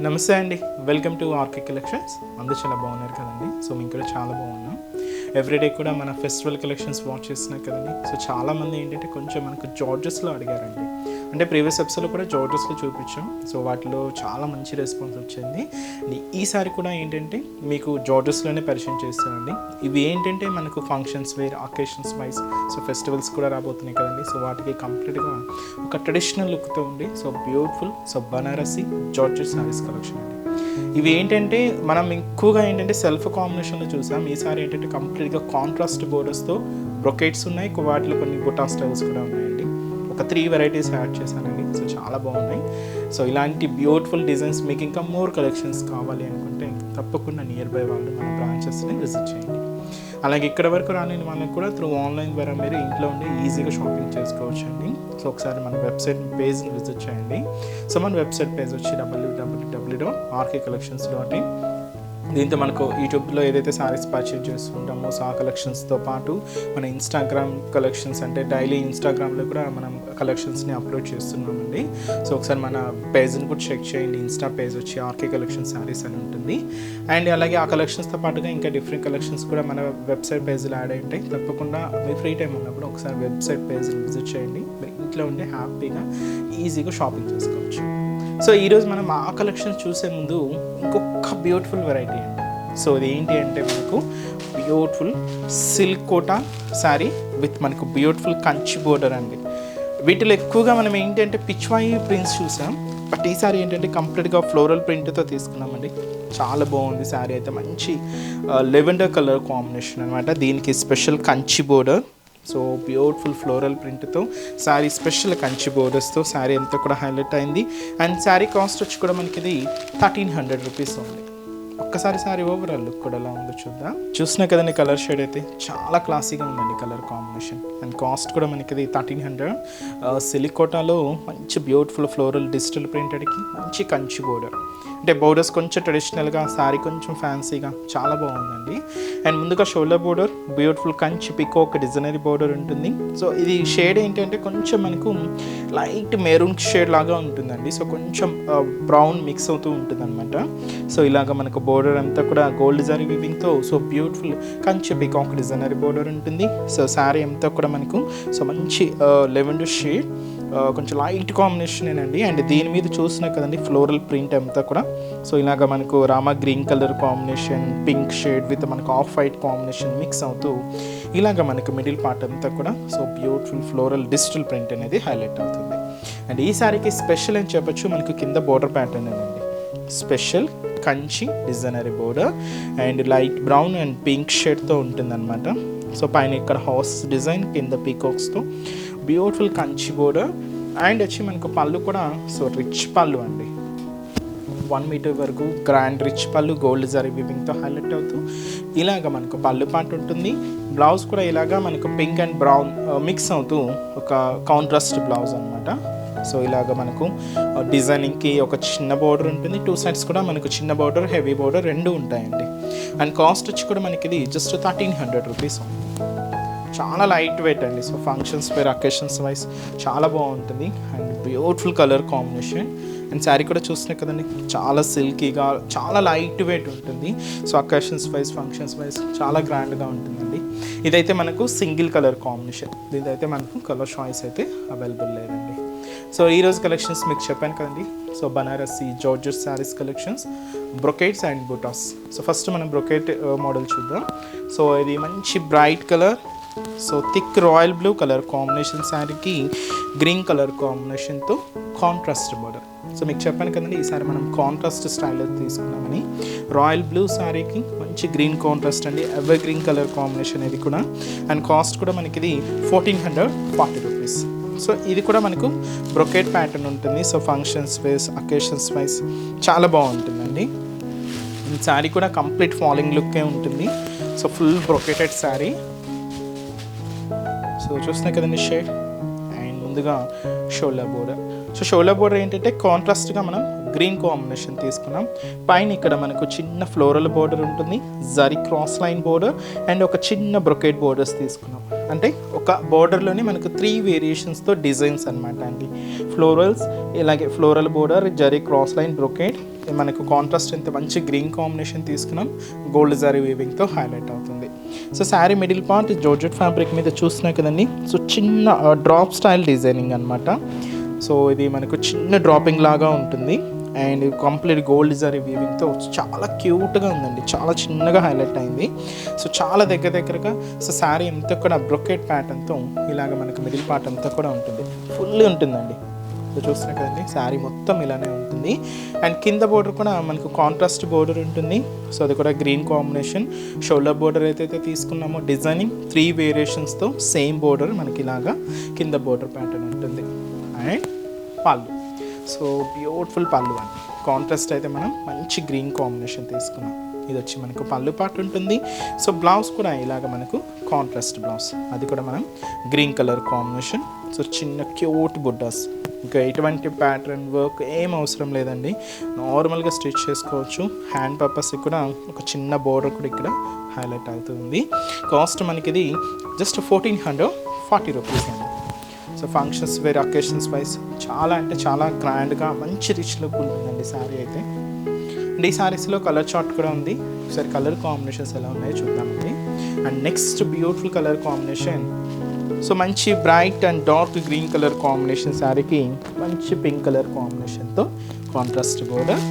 నమస్తే అండి, welcome to RK collections. అందరూ చాలా బాగున్నారు కదండి. సో మేము కూడా చాలా బాగున్నాం. ఎవ్రీడే కూడా మన ఫెస్టివల్ కలెక్షన్స్ వాచ్ చేస్తున్నాం కదండి. సో చాలామంది ఏంటంటే కొంచెం మనకు జార్జెస్లో అడిగారండి. అంటే ప్రీవియస్ ఎపిసోడ్లో కూడా జార్జెస్లో చూపించాం. సో వాటిలో చాలా మంచి రెస్పాన్స్ వచ్చింది. ఈసారి కూడా ఏంటంటే మీకు జార్జెస్లోనే పరిచయం చేస్తానండి. ఇవి ఏంటంటే మనకు functions wear, occasions wise, so festivals కూడా రాబోతున్నాయి కదండి. సో వాటికి కంప్లీట్గా ఒక ట్రెడిషనల్ లుక్తో ఉండి so beautiful so Banarasi georgette saris collection అండి. ఇవి ఏంటంటే మనం ఎక్కువగా ఏంటంటే సెల్ఫ్ కాంబినేషన్లో చూసాం. ఈసారి ఏంటంటే కంప్లీట్గా కాంట్రాస్ట్ బోర్డర్స్తో బ్రొకెట్స్ ఉన్నాయి, వాటిలో కొన్ని బుటా స్టైల్స్ కూడా ఉన్నాయండి. ఒక 3 వెరైటీస్ యాడ్ చేశానండి. సో చాలా బాగున్నాయి. సో ఇలాంటి బ్యూటిఫుల్ డిజైన్స్ మీకు ఇంకా మోర్ కలెక్షన్స్ కావాలి అనుకుంటే తప్పకుండా నియర్ బై వాళ్ళు మన బ్రాంచెస్ని విజిట్ చేయండి. అలాగే ఇక్కడ వరకు రాలేని వాళ్ళకి కూడా త్రూ ఆన్లైన్ ద్వారా మీరు ఇంట్లో ఉండి ఈజీగా షాపింగ్ చేసుకోవచ్చు అండి. సో ఒకసారి మన వెబ్సైట్ పేజ్ని విజిట్ చేయండి. సో మన వెబ్సైట్ పేజ్ వచ్చి www.rkcollections.in. దీంతో మనకు యూట్యూబ్లో ఏదైతే సారీస్ పర్చేజ్ చేస్తుంటామో సో ఆ కలెక్షన్స్తో పాటు మన ఇన్స్టాగ్రామ్ కలెక్షన్స్, అంటే డైలీ ఇన్స్టాగ్రామ్లో కూడా మనం కలెక్షన్స్ని అప్లోడ్ చేస్తున్నామండి. సో ఒకసారి మన పేజ్ని కూడా చెక్ చేయండి. ఇన్స్టా పేజ్ వచ్చి ఆర్కే కలెక్షన్ సారీస్ అని ఉంటుంది. అండ్ అలాగే ఆ కలెక్షన్స్తో పాటుగా ఇంకా డిఫరెంట్ కలెక్షన్స్ కూడా మన వెబ్సైట్ పేజ్లో యాడ్ అయి ఉంటాయి. తప్పకుండా మీ ఫ్రీ టైం ఉన్నప్పుడు ఒకసారి వెబ్సైట్ పేజ్ని విజిట్ చేయండి. మీరు ఇంట్లో ఉండి హ్యాపీగా ఈజీగా షాపింగ్ చేసుకోవచ్చు. సో ఈరోజు మనం ఆ కలెక్షన్ చూసే ముందు ఇంకొక బ్యూటిఫుల్ వెరైటీ అండి. సో ఇది ఏంటి అంటే మనకు beautiful silk Kota sari with మనకు బ్యూటిఫుల్ కంచి బోర్డర్ అండి. వీటిలో ఎక్కువగా మనం ఏంటంటే పిచ్వాయి ప్రింట్స్ చూసాం, బట్ ఈ శారీ ఏంటంటే కంప్లీట్గా ఫ్లోరల్ ప్రింట్తో తీసుకున్నామండి. చాలా బాగుంది శారీ అయితే. మంచి లెవెండర్ కలర్ కాంబినేషన్ అనమాట. దీనికి special Kanchi border. So beautiful floral ప్రింట్తో శారీ, స్పెషల్ కంచి బోర్డర్స్తో శారీ అంతా కూడా హైలైట్ అయింది. అండ్ శారీ కాస్ట్ వచ్చి కూడా మనకి ఇది 1300 రూపీస్ ఉంది. ఒక్కసారి శారీ ఓవరాల్ లుక్ కూడా ఎలా ఉందో చూద్దాం. చూసినా కదండి, కలర్ షేడ్ అయితే చాలా క్లాసీగా ఉందండి కలర్ కాంబినేషన్. అండ్ కాస్ట్ కూడా మనకి ఇది 1300. సిల్క్ కోటాలో మంచి బ్యూటిఫుల్ ఫ్లోరల్ డిజిటల్ ప్రింటెడ్కి మంచి కంచి బోర్డర్. అంటే బోర్డర్స్ కొంచెం ట్రెడిషనల్గా, శారీ కొంచెం ఫ్యాన్సీగా చాలా బాగుందండి. అండ్ ముందుగా shoulder border beautiful Kanchi peacock designer border ఉంటుంది. సో ఇది షేడ్ ఏంటంటే కొంచెం మనకు లైట్ మెరూన్ షేడ్ లాగా ఉంటుందండి. సో కొంచెం బ్రౌన్ మిక్స్ అవుతూ ఉంటుంది అనమాట. సో ఇలాగ మనకు బోర్డర్ అంతా కూడా గోల్డ్ జరీ వీవింగ్తో so beautiful Kanchi peacock designer border ఉంటుంది. సో శారీ అంతా కూడా మనకు సో మంచి లెవెండర్ షేడ్, కొంచెం లైట్ కాంబినేషనేనండి. అండ్ దీని మీద చూసినా కదండి ఫ్లోరల్ ప్రింట్ అంతా కూడా సో ఇలాగ మనకు Rama green colour combination, pink shade with మనకు ఆఫ్ వైట్ కాంబినేషన్ మిక్స్ అవుతూ ఇలాగ మనకు మిడిల్ పార్ట్ అంతా కూడా so beautiful floral digital print అనేది హైలైట్ అవుతుంది. అండ్ ఈ శారీకి స్పెషల్ అని చెప్పొచ్చు, మనకు కింద బోర్డర్ ప్యాటర్న్ అండి special Kanchi designer border and light brown and pink షేడ్తో ఉంటుందన్నమాట. సో పైన ఇక్కడ హార్స్ డిజైన్, కింద పీకాక్స్తో బ్యూటిఫుల్ కంచి బోర్డర్. అండ్ వచ్చి మనకు పళ్ళు కూడా సో రిచ్ పళ్ళు అండి, 1 మీటర్ వరకు గ్రాండ్ రిచ్ పళ్ళు గోల్డ్ జరీ వీవింగ్తో హైలైట్ అవుతూ ఇలాగ మనకు పళ్ళు పార్ట్ ఉంటుంది. బ్లౌజ్ కూడా ఇలాగా మనకు పింక్ అండ్ బ్రౌన్ మిక్స్ అవుతూ ఒక కాంట్రాస్ట్ బ్లౌజ్ అనమాట. సో ఇలాగ మనకు డిజైనింగ్కి ఒక చిన్న బోర్డర్ ఉంటుంది. 2 సైడ్స్ కూడా మనకు చిన్న బోర్డర్, హెవీ బోర్డర్ రెండు ఉంటాయండి. అండ్ కాస్ట్ వచ్చి కూడా మనకి ఇది జస్ట్ 1300 రూపీస్. చాలా లైట్ వెయిట్ అండి. So functions wear, occasions wise చాలా బాగుంటుంది. And beautiful colour combination. And sari కూడా చూస్తున్నాయి కదండి, చాలా సిల్కీగా చాలా లైట్ వెయిట్ ఉంటుంది. So occasions wise, functions wise చాలా గ్రాండ్గా ఉంటుందండి. ఇదైతే మనకు సింగిల్ కలర్ కాంబినేషన్. ఇదైతే మనకు కలర్ చాయిస్ అయితే అవైలబుల్ లేదండి. సో ఈరోజు కలెక్షన్స్ మీకు చెప్పాను కదండి. So Banarasi georgette saris collections, brocades and butas. So first మనం బ్రొకెట్ మోడల్ చూద్దాం. సో ఇది మంచి bright colour, so thick royal blue colour combination శారీకి గ్రీన్ కలర్ కాంబినేషన్తో కాంట్రాస్ట్ బోర్డర్. సో మీకు చెప్పాను కదండి, ఈసారి మనం కాంట్రాస్ట్ స్టైల్లో తీసుకున్నామని. రాయల్ బ్లూ శారీకి మంచి గ్రీన్ కాంట్రాస్ట్ అండి, ఎవర్ గ్రీన్ కలర్ కాంబినేషన్ ఇది కూడా. అండ్ కాస్ట్ కూడా మనకి ఇది 1440 రూపీస్. సో ఇది కూడా మనకు బ్రొకెట్ ప్యాటర్న్ ఉంటుంది. So functions wise, occasions wise చాలా బాగుంటుందండి. ఈ శారీ కూడా కంప్లీట్ ఫాలింగ్ లుక్కే ఉంటుంది. So full brocaded sari. So చూస్తున్నాయి కదండి షేడ్. అండ్ ముందుగా shoulder border. So shoulder border ఏంటంటే కాంట్రాస్ట్గా మనం గ్రీన్ కాంబినేషన్ తీసుకున్నాం. పైన ఇక్కడ మనకు చిన్న ఫ్లోరల్ బోర్డర్ ఉంటుంది, zari cross line border and ఒక చిన్న బ్రొకెట్ బోర్డర్స్ తీసుకున్నాం. అంటే ఒక బోర్డర్లోనే మనకు 3 వేరియేషన్స్తో డిజైన్స్ అనమాట అండి. ఫ్లోరల్స్, ఇలాగే floral border, zari cross line brocade మనకు కాంట్రాస్ట్ ఎంత మంచి గ్రీన్ కాంబినేషన్ తీసుకున్నాం, గోల్డ్ జరీ వీవింగ్తో హైలైట్ అవుతుంది. So sari middle part georgette fabric మీద చూస్తున్నాయి కదండి. సో చిన్న డ్రాప్ స్టైల్ డిజైనింగ్ అనమాట. సో ఇది మనకు చిన్న డ్రాపింగ్ లాగా ఉంటుంది అండ్ కంప్లీట్ గోల్డ్ జరీ వీవింగ్తో చాలా క్యూట్గా ఉందండి, చాలా చిన్నగా హైలైట్ అయింది. సో చాలా దగ్గరగా సో శారీ అంతా కూడా బ్రొకెట్ ప్యాటర్న్తో ఇలాగ మనకు మిడిల్ పార్ట్ అంతా కూడా ఉంటుంది, ఫుల్ ఉంటుందండి. సో చూస్తున్నా కదండి శారీ మొత్తం ఇలానే ఉంటుంది. అండ్ కింద బోర్డర్ కూడా మనకు కాంట్రాస్ట్ బోర్డర్ ఉంటుంది. సో అది కూడా గ్రీన్ కాంబినేషన్. షోల్డర్ బోర్డర్ అయితే తీసుకున్నామో డిజైనింగ్ 3 వేరియేషన్స్తో సేమ్ బోర్డర్ మనకి ఇలాగా కింద బోర్డర్ ప్యాటర్న్ ఉంటుంది. అండ్ పళ్ళు, సో బ్యూటిఫుల్ పళ్ళు అండి. కాంట్రాస్ట్ అయితే మనం మంచి గ్రీన్ కాంబినేషన్ తీసుకున్నాం. ఇది వచ్చి మనకు పళ్ళు పార్ట్ ఉంటుంది. సో బ్లౌజ్ కూడా ఇలాగ మనకు కాంట్రాస్ట్ బ్లౌజ్, అది కూడా మనం గ్రీన్ కలర్ కాంబినేషన్. సో చిన్న క్యూట్ బుడ్డాస్, ఇంకా ఎటువంటి ప్యాటర్న్ వర్క్ ఏం అవసరం లేదండి, నార్మల్గా స్టిచ్ చేసుకోవచ్చు. హ్యాండ్ పర్పస్కి కూడా ఒక చిన్న బోర్డర్ కూడా ఇక్కడ హైలైట్ అవుతుంది. కాస్ట్ మనకి ఇది జస్ట్ 1440 రూపీస్ అండి. So functions wear occasions wise చాలా అంటే చాలా గ్రాండ్గా మంచి రిచ్ లుక్ ఉంటుందండి శారీ అయితే. అండ్ ఈ శారీస్లో కలర్ చార్ట్ కూడా ఉంది, ఒకసారి కలర్ కాంబినేషన్స్ ఎలా ఉన్నాయో చూద్దామండి. And next beautiful colour combination, so మంచి bright and dark green colour combination శారీకి మంచి పింక్ కలర్ కాంబినేషన్తో కాంట్రాస్ట్ బోర్డర్.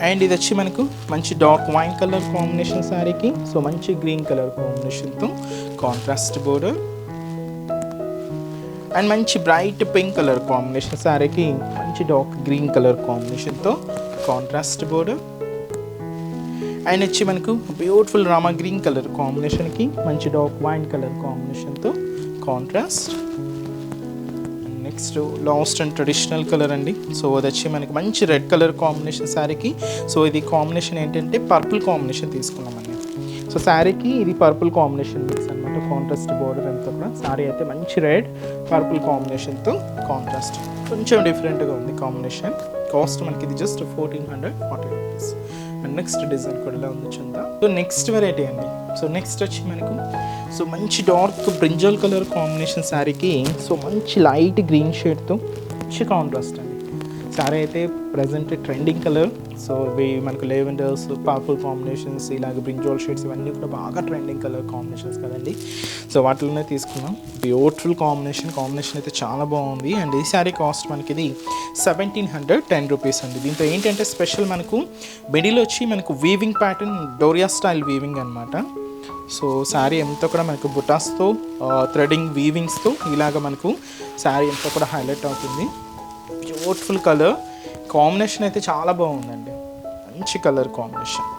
అండ్ ఇది వచ్చి మనకు మంచి డార్క్ వైన్ కలర్ కాంబినేషన్ శారీకి సో మంచి గ్రీన్ కలర్ కాంబినేషన్తో కాంట్రాస్ట్ బోర్డర్. అండ్ మంచి బ్రైట్ పింక్ కలర్ కాంబినేషన్ శారీకి మంచి డార్క్ గ్రీన్ కలర్ కాంబినేషన్తో కాంట్రాస్ట్ బోర్డర్. అండ్ వచ్చి మనకు బ్యూటిఫుల్ రామా గ్రీన్ కలర్ కాంబినేషన్కి మంచి డార్క్ వైన్ కలర్ కాంబినేషన్తో contrast. Next last and traditional colour అండి. సో అది వచ్చి మనకి మంచి రెడ్ కలర్ కాంబినేషన్ శారీకి. సో ఇది కాంబినేషన్ ఏంటంటే పర్పుల్ కాంబినేషన్ తీసుకున్నామండి. సో శారీకి ఇది పర్పుల్ కాంబినేషన్ మిక్స్ అనమాట, కాంట్రాస్ట్ బోర్డర్ అంతా కూడా. శారీ అయితే మంచి రెడ్ పర్పుల్ కాంబినేషన్తో కాంట్రాస్ట్, కొంచెం డిఫరెంట్గా ఉంది కాంబినేషన్. కాస్ట్ మనకి ఇది just 1440 rupees. And next design కూడా ఇలా ఉంది చూద్దాం. సో నెక్స్ట్ వెరైటీ అండి. సో నెక్స్ట్ వచ్చి మనకు సో మంచి డార్క్ బ్రింజల్ కలర్ కాంబినేషన్ శారీకి సో మంచి లైట్ గ్రీన్ షేడ్తో మంచి కాంట్రాస్ట్ అండి. శారీ అయితే ప్రజెంట్ ట్రెండింగ్ కలర్. సో ఇవి మనకు లెవెండర్స్, పర్పుల్ కాంబినేషన్స్, ఇలాగ బ్రింజాల్ షేడ్స్ ఇవన్నీ కూడా బాగా ట్రెండింగ్ కలర్ కాంబినేషన్స్ కదండి. సో వాటిలోనే తీసుకున్నాం. బ్యూటిఫుల్ కాంబినేషన్ అయితే చాలా బాగుంది. అండ్ ఈ శారీ కాస్ట్ మనకి ఇది 1710 రూపీస్ అండి. దీంతో ఏంటంటే స్పెషల్ మనకు మిడిల్ వచ్చి మనకు weaving pattern doria style weaving అనమాట. సో శారీ అంతా కూడా మనకు బుటాస్తో థ్రెడింగ్ వీవింగ్స్తో ఇలాగ మనకు శారీ అంతా కూడా హైలైట్ అవుతుంది. బ్యూటిఫుల్ కలర్ కాంబినేషన్ అయితే చాలా బాగుందండి, మంచి కలర్ కాంబినేషన్.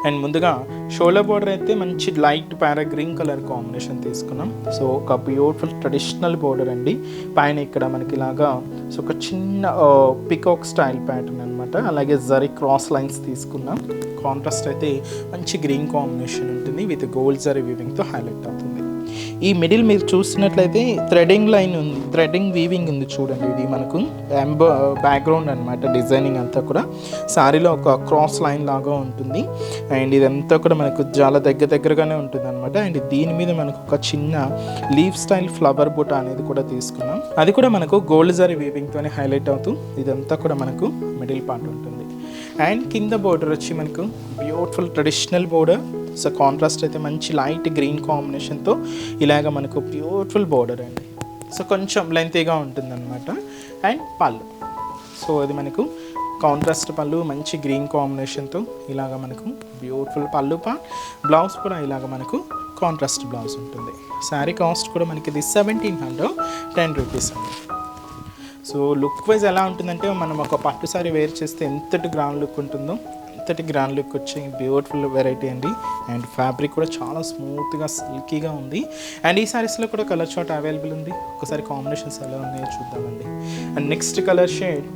అండ్ ముందుగా షోల్డర్ బోర్డర్ అయితే మంచి light para green colour combination తీసుకున్నాం. సో ఒక బ్యూటిఫుల్ ట్రెడిషనల్ బోర్డర్ అండి. పైన ఇక్కడ మనకి ఇలాగా సో ఒక చిన్న పికాక్ స్టైల్ ప్యాటర్న్ అనమాట. అలాగే జరీ క్రాస్ లైన్స్ తీసుకున్నాం. కాంట్రాస్ట్ అయితే మంచి గ్రీన్ కాంబినేషన్ ఉంటుంది విత్ గోల్డ్ జరీ వీవింగ్తో హైలైట్ అవుతుంది. ఈ మిడిల్ మీరు చూసినట్లయితే థ్రెడింగ్ లైన్ ఉంది, థ్రెడింగ్ వీవింగ్ ఉంది చూడండి. ఇది మనకు బ్యాక్గ్రౌండ్ అనమాట, డిజైనింగ్ అంతా కూడా శారీలో ఒక క్రాస్ లైన్ లాగా ఉంటుంది. అండ్ ఇదంతా కూడా మనకు చాలా దగ్గరగానే ఉంటుంది అనమాట. అండ్ దీని మీద మనకు ఒక చిన్న లీవ్ స్టైల్ ఫ్లవర్ బుట్ట అనేది కూడా తీసుకున్నాం. అది కూడా మనకు గోల్డ్ జరీ వీవింగ్తోనే హైలైట్ అవుతూ ఇదంతా కూడా మనకు మిడిల్ పార్ట్ ఉంటుంది. అండ్ కింద బోర్డర్ వచ్చి మనకు beautiful traditional border. So contrast అయితే మంచి లైట్ గ్రీన్ కాంబినేషన్తో ఇలాగ మనకు బ్యూటిఫుల్ బోర్డర్ అండి. సో కొంచెం లెంతీగా ఉంటుంది అనమాట. అండ్ పళ్ళు, సో అది మనకు కాంట్రాస్ట్ పళ్ళు మంచి గ్రీన్ కాంబినేషన్తో ఇలాగ మనకు బ్యూటిఫుల్ పళ్ళు పార్ట్. బ్లౌజ్ కూడా ఇలాగ మనకు కాంట్రాస్ట్ బ్లౌజ్ ఉంటుంది. శారీ కాస్ట్ కూడా మనకి ఇది 1710 రూపీస్ అండి. సో లుక్ వైజ్ ఎలా ఉంటుందంటే మనం ఒక పట్టు సారీ వేర్ చేస్తే ఎంతటి గ్రాండ్ లుక్ ఉంటుందో అంతటి గ్రాండ్ లుక్ వచ్చి బ్యూటిఫుల్ వెరైటీ అండి. అండ్ ఫ్యాబ్రిక్ కూడా చాలా స్మూత్గా సిల్కీగా ఉంది. అండ్ ఈ సారీస్లో కూడా కలర్ చార్ట్ అవైలబుల్ ఉంది. ఒకసారి కాంబినేషన్స్ ఎలా ఉన్నాయో చూద్దామండి. And next colour shade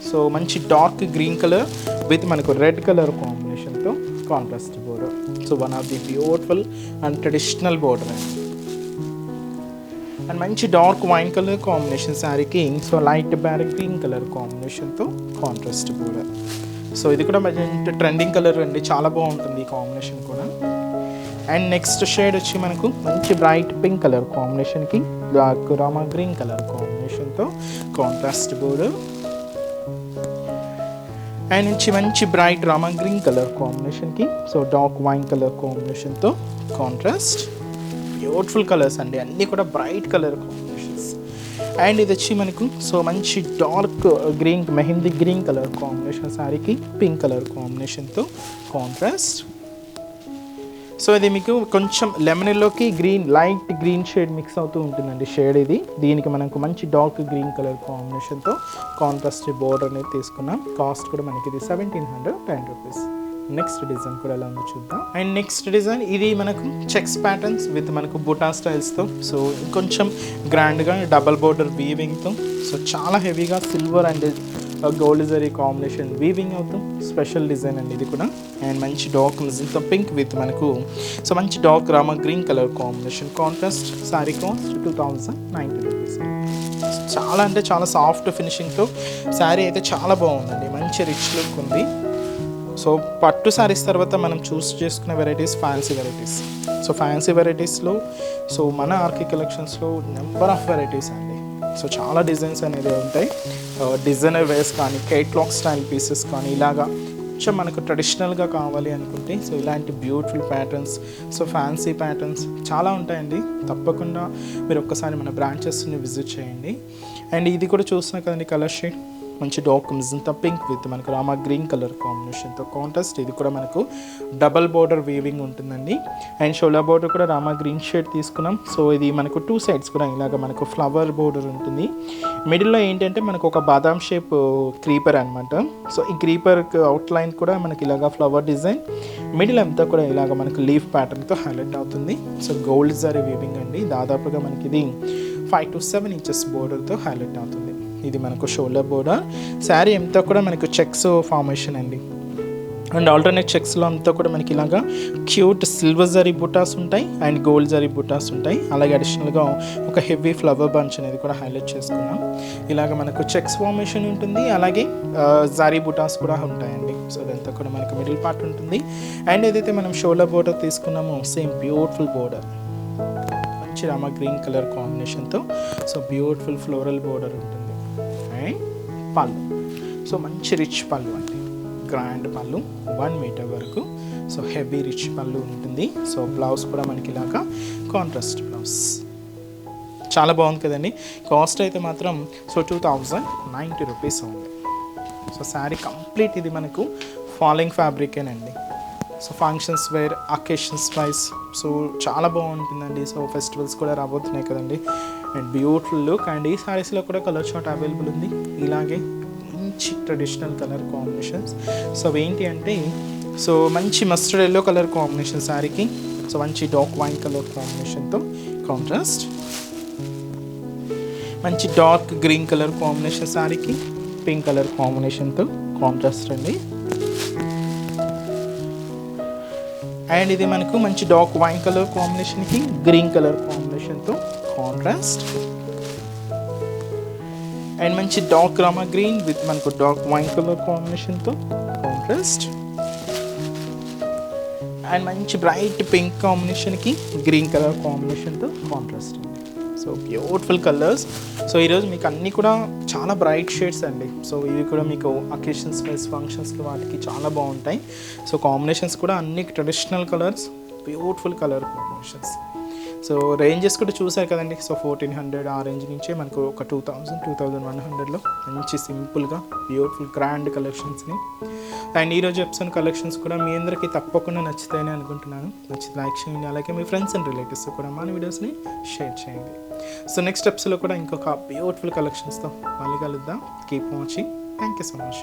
so మంచి డార్క్ గ్రీన్ కలర్ విత్ మనకు రెడ్ కలర్ కాంబినేషన్తో contrast border. So one of the beautiful and traditional border అండి. అండ్ మంచి డార్క్ వైన్ కలర్ కాంబినేషన్ శారీకి so light barrack green colour కాంబినేషన్తో contrast border. So ఇది కూడా మంచి ట్రెండింగ్ కలర్ అండి, చాలా బాగుంటుంది ఈ కాంబినేషన్ కూడా. అండ్ నెక్స్ట్ షేడ్ వచ్చి మనకు మంచి బ్రైట్ పింక్ కలర్ కాంబినేషన్కి డార్క్ రామా గ్రీన్ కలర్ కాంబినేషన్తో కాంట్రాస్ట్ బోర్డర్. అండ్ నుంచి మంచి బ్రైట్ రామా గ్రీన్ కలర్ కాంబినేషన్కి సో డార్క్ వైన్ కలర్ కాంబినేషన్తో కాంట్రాస్ట్ బ్యూటిఫుల్ కలర్స్ అండి, అన్నీ కూడా బ్రైట్ కలర్ కాంబినేషన్స్. అండ్ ఇది వచ్చి మనకు సో మంచి dark green mehndi green colour combination శారీకి పింక్ కలర్ కాంబినేషన్తో కాంట్రాస్ట్. సో ఇది మీకు కొంచెం లెమన్లోకి green light green shade mix అవుతూ ఉంటుందండి షేడ్ ఇది. దీనికి మనకు మంచి డార్క్ గ్రీన్ కలర్ కాంబినేషన్తో కాంట్రాస్ట్ బోర్డర్ అనేది తీసుకున్నాం. కాస్ట్ కూడా మనకి ఇది 1710 రూపీస్. నెక్స్ట్ డిజైన్ కూడా ఎలా ఉందో చూద్దాం. అండ్ నెక్స్ట్ డిజైన్ ఇది మనకు చెక్స్ ప్యాటర్న్స్ విత్ మనకు బుటా స్టైల్స్తో సో ఇంకొంచెం గ్రాండ్గా డబల్ బోర్డర్ వీవింగ్తో సో చాలా హెవీగా silver and gold zari combination weaving అవుతాం. స్పెషల్ డిజైన్ అండి ఇది కూడా. అండ్ మంచి డార్క్ మిజిల్తో పింక్ విత్ మనకు సో మంచి dark Rama green colour combination contrast. Sorry cost 2090 rupees. చాలా అంటే చాలా సాఫ్ట్ ఫినిషింగ్తో శారీ అయితే చాలా బాగుందండి, మంచి రిచ్ లుక్ ఉంది. సో పట్టు శారీస్ తర్వాత మనం చూస్ చేసుకున్న varieties fancy varieties. So fancy వెరైటీస్లో సో మన ఆర్కే కలెక్షన్స్లో నెంబర్ ఆఫ్ వెరైటీస్ అండి. సో చాలా డిజైన్స్ అనేది ఉంటాయి. డిజైనర్ వేస్ కానీ కేట్లాగ్ స్టైల్ పీసెస్ కానీ ఇలాగా కొంచెం మనకు ట్రెడిషనల్గా కావాలి అనుకుంటే సో ఇలాంటి beautiful patterns so fancy patterns చాలా ఉంటాయండి. తప్పకుండా మీరు ఒక్కసారి మన బ్రాంచెస్ని విజిట్ చేయండి. అండ్ ఇది కూడా చూస్తున్నా కదండి కలర్ షేడ్ మంచి డార్క్ మిజంతా పింక్ విత్ మనకు రామా గ్రీన్ కలర్ కాంబినేషన్తో కాంట్రాస్ట్. ఇది కూడా మనకు డబల్ బోర్డర్ వీవింగ్ ఉంటుందండి. అండ్ షోలా బోర్డర్ కూడా రామా గ్రీన్ షేడ్ తీసుకున్నాం. సో ఇది మనకు 2 సైడ్స్ కూడా ఇలాగ మనకు ఫ్లవర్ బోర్డర్ ఉంటుంది. మిడిల్లో ఏంటంటే మనకు ఒక బాదాం షేప్ క్రీపర్ అనమాట. సో ఈ క్రీపర్ అవుట్లైన్ కూడా మనకి ఇలాగ ఫ్లవర్ డిజైన్, మిడిల్ అంతా కూడా ఇలాగ మనకు లీఫ్ ప్యాటర్న్తో హైలైట్ అవుతుంది. సో గోల్డ్ జరీ వీవింగ్ అండి. దాదాపుగా మనకి ఇది 5 to 7 ఇంచెస్ బోర్డర్తో హైలైట్ అవుతుంది. ఇది మనకు షోల్డర్ బోర్డర్. శారీ అంతా కూడా మనకు చెక్స్ ఫార్మేషన్ అండి. అండ్ ఆల్టర్నేట్ చెక్స్లో అంతా కూడా మనకి ఇలాగా క్యూట్ సిల్వర్ జరీ బుటాస్ ఉంటాయి అండ్ గోల్డ్ జరీ బుటాస్ ఉంటాయి. అలాగే అడిషనల్గా ఒక హెవీ ఫ్లవర్ బంచ్ అనేది కూడా హైలైట్ చేసుకున్నాం. ఇలాగ మనకు చెక్స్ ఫార్మేషన్ ఉంటుంది, అలాగే జరీ బుటాస్ కూడా ఉంటాయండి. సో ఇదంతా కూడా మనకు మిడిల్ పార్ట్ ఉంటుంది. అండ్ ఏదైతే మనం షోల్డర్ బోర్డర్ తీసుకున్నామో సేమ్ బ్యూటిఫుల్ బోర్డర్ మంచి రామా గ్రీన్ కలర్ కాంబినేషన్తో సో బ్యూటిఫుల్ ఫ్లోరల్ బోర్డర్ ఉంటుంది. అండ్ పళ్ళు సో మంచి రిచ్ పళ్ళు అండి, గ్రాండ్ పళ్ళు 1 మీటర్ వరకు. సో హెవీ రిచ్ పళ్ళు ఉంటుంది. సో బ్లౌజ్ కూడా మనకి ఇలాగా కాంట్రాస్ట్ బ్లౌజ్ చాలా బాగుంది కదండి. కాస్ట్ అయితే మాత్రం సో 2090 రూపీస్ ఉంది. సో శారీ కంప్లీట్ ఇది మనకు ఫాలింగ్ ఫ్యాబ్రికేనండి. So functions wear occasions wise so చాలా బాగుంటుందండి. సో ఫెస్టివల్స్ కూడా రాబోతున్నాయి కదండి. And beautiful look. అండ్ ఈ శారీస్లో కూడా కలర్ చార్ట్ అవైలబుల్ ఉంది. ఇలాగే మంచి ట్రెడిషనల్ కలర్ కాంబినేషన్స్. సో ఏంటి అంటే సో మంచి మస్టర్డ్ ఎల్లో కలర్ కాంబినేషన్ శారీకి సో మంచి డార్క్ వైన్ కలర్ కాంబినేషన్తో కాంట్రాస్ట్. మంచి డార్క్ గ్రీన్ కలర్ కాంబినేషన్ శారీకి పింక్ కలర్ కాంబినేషన్తో కాంట్రాస్ట్ అండి. అండ్ ఇది మనకు మంచి డార్క్ వైన్ కలర్ కాంబినేషన్కి గ్రీన్ కలర్ కాంబినేషన్తో కాంట్రాస్ట్. అండ్ మంచి డార్క్ రామా గ్రీన్ విత్ మనకు డార్క్ వైన్ కలర్ కాంబినేషన్తో కాంట్రాస్ట్. అండ్ మంచి బ్రైట్ పింక్ కాంబినేషన్కి గ్రీన్ కలర్ కాంబినేషన్తో కాంట్రాస్ట్ అండి. So beautiful colours. సో ఈరోజు మీకు అన్నీ కూడా చాలా బ్రైట్ షేడ్స్ అండి. సో ఇవి కూడా మీకు అకేషన్స్ వైజ్ ఫంక్షన్స్కి వాటికి చాలా బాగుంటాయి. సో కాంబినేషన్స్ కూడా అన్ని traditional colours, beautiful colour combinations. So ranges కూడా చూసారు కదండి. సో 1400 ఆ రేంజ్ నుంచే మనకు ఒక 2000, 2100లో మంచి సింపుల్గా బ్యూటిఫుల్ గ్రాండ్ కలెక్షన్స్ని. అండ్ ఈరోజు ఎపిసోడ్ కలెక్షన్స్ కూడా మీ అందరికీ తప్పకుండా నచ్చుతాయని అనుకుంటున్నాను. నచ్చితే లైక్ చేయండి, అలాగే మీ ఫ్రెండ్స్ అండ్ రిలేటివ్స్ కూడా మన వీడియోస్ని షేర్ చేయండి. సో నెక్స్ట్ ఎపిసోడ్లో కూడా ఇంకొక బ్యూటిఫుల్ కలెక్షన్స్తో మళ్ళీ కలుద్దాం. Keep watching. Thank you so much.